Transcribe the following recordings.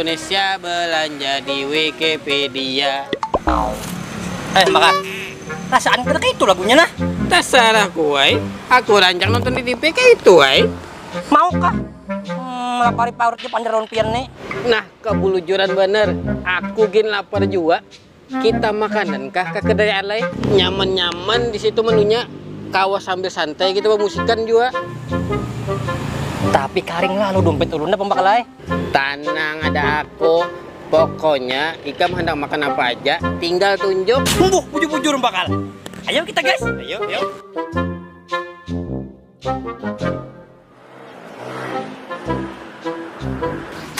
Indonesia belanja di Wikipedia. Maka rasaan kita kayak itu lagunya nah. Terserah kuai. Aku rancang nonton di TV kayak itu, ay. Mau kah? Lapari paurutnya pandaron pian nih. Nah, kebulujuran bener. Aku gin lapar juga. Kita makanan kah ke kedai alay? Nyaman-nyaman di situ menunya. Kawas sambil santai kita musikan juga. Tapi karing lah lo dompet ulunnya pembakalai. Tenang, ada aku. Pokoknya Ikam hendak makan apa aja, tinggal tunjuk. Bujur-bujur bakal. Ayo kita guys. Ayo, ayo.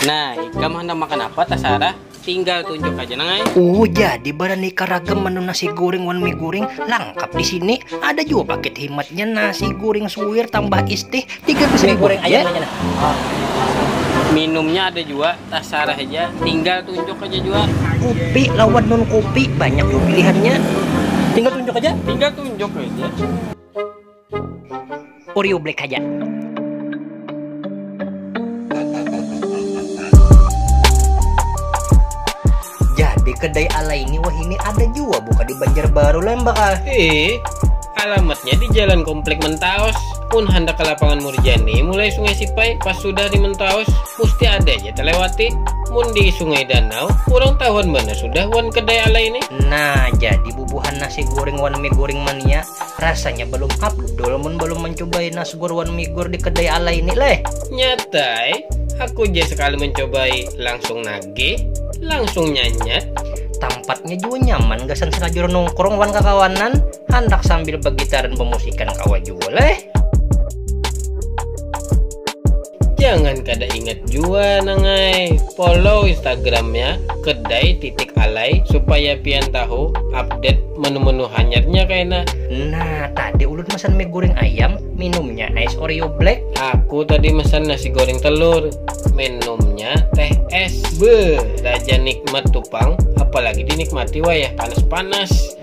Nah, Ikam hendak makan apa, Tasara? Tinggal tunjuk aja, Nangai. Oh, jadi beraneka ragam menu nasi goreng wan mie goreng lengkap di sini. Ada juga paket hematnya nasi goreng suwir tambah istih 3 goreng ayam aja nah. Minumnya ada juga, Tasara aja. Tinggal tunjuk aja juga. Kopi lawan non kopi banyak loh pilihannya. Tinggal tunjuk aja. Tinggal tunjuk aja. Oreo black aja. Jadi kedai ala ini wah ini ada juga buka di Banjarbaru Lembang. Alamatnya di Jalan Komplek Mentaos. Pun hendak ke lapangan Murjani mulai Sungai Sipai, pas sudah di Mentaos mesti ada aja terlewati. Mun di Sungai Danau kurang tahuan mana sudah wan kedai ala ini. Nah, jadi bubuhan nasi goreng wan mie goreng mania rasanya belum abdol mun belum mencobai nasi goreng wan mie goreng di kedai ala ini leh. Nyata, aku aja sekali mencobai langsung nagih, langsung nyanyat. Tempatnya juga nyaman, gasan sengaja nongkrong wan kakawanan, hendak sambil begitaran pemusikan kawa juga leh. Jangan kada ingat juga Nangai, follow Instagramnya kedai.alay supaya pian tahu update menu-menu hanyarnya kayaknya. Nah, tadi ulun pesan mie goreng ayam, minumnya es Oreo black. Aku tadi pesan nasi goreng telur, minumnya teh es. Raja nikmat tupang, apalagi dinikmati wayah panas-panas.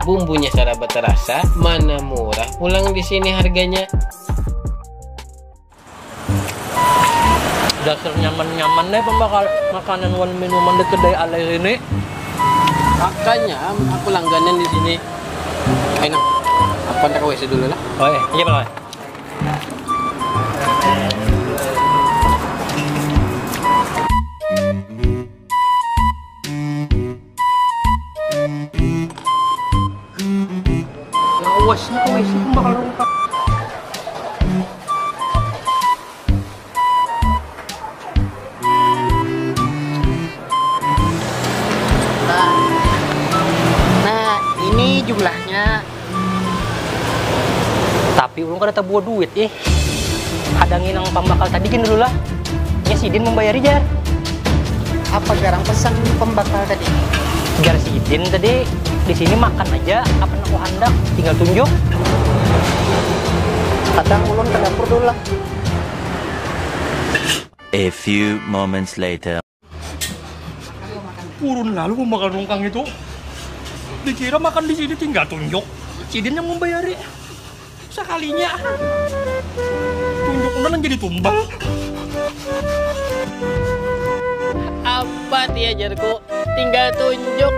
Bumbunya sarabat terasa, mana murah pulang di sini harganya. Dasar nyaman-nyaman deh pembakal makanan wan minuman di kedai ala ini. Makanya aku langganan di sini. Enak. Aku antar ke WC dulu lah. Oh iya Bang. Awasnya ke WC bakal lengkap. Nah, ini jumlahnya. Tapi ulun kada tabuah duit hadangin ang pembakal tadi gini dulu lah. Ya Sidin membayari jar. Apa garang pesan pembakal tadi? Jar Sidin tadi di sini makan aja apa aku hendak tinggal tunjuk. Kadang ulun ke dapur dulu lah. A few moments later. Kurun lalu mau makan rongkang itu. Dikira makan di sini tinggal tunjuk. Sidin yang membayari. Sekalinya tunjuk udah jadi tumbang. Apa dia jarku? Tinggal tunjuk.